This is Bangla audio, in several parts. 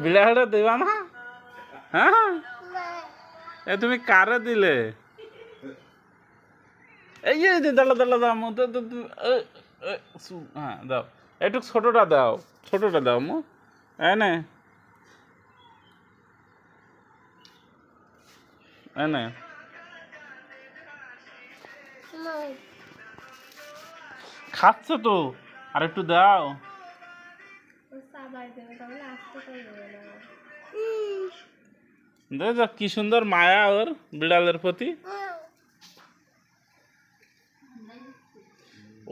বিড়ালটা দেবা না? হ্যাঁ, এ তুমি কারে দিলে? এই যে দাঁড়া দাঁড়া দাও মো, হ্যাঁ দাও, একটু ছোটটা দাও, ছোটটা দাও মো, এনে এনে খাচ্ছে তো, আর একটু দাও। দেখ কি সুন্দর মায়া ওর বিড়ালের প্রতি।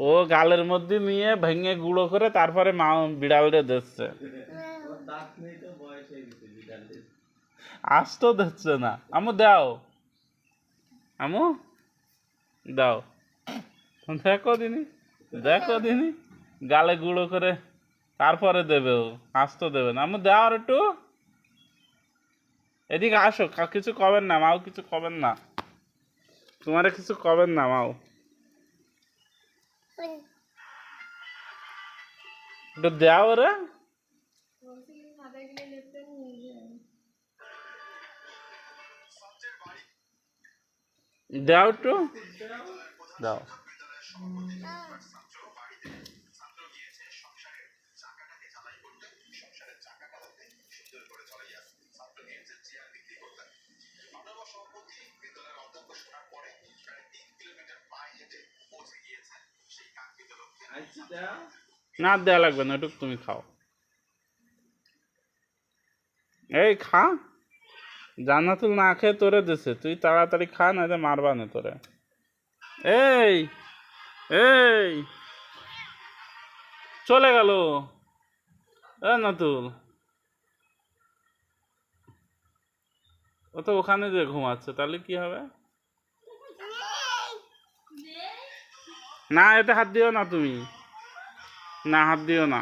ও গালের মধ্যে নিয়ে ভেঙে গুঁড়ো করে তারপরে মা বিড়ালটা দিচ্ছে। আজ তো দিচ্ছে না। আমু দাও, আমু দাও, দেখো দিনি, দেখো দিনি গালে গুঁড়ো করে তারপরে দেবে ও, আজ তো দেবে না। আমু দাও আর একটু, এদিকে আসো, কিছু কবেন না মাও, কিছু কবেন না, তোমারে কিছু কবেন না মাও, একটু দাও রে, দাও একটু দাও। না দেওয়া লাগবে না, একটু তুমি খাও। এই খা, জান্নাতুল না খেয়ে তোরে দিছে, তুই তাড়াতাড়ি খা, না মারবা না তোরে। এই এই চলে গেল নাতুল, ও তো ওখানে যে ঘুমাচ্ছে, তাহলে কি হবে? না এতে হাত দিও না তুমি, না হাত দিও না।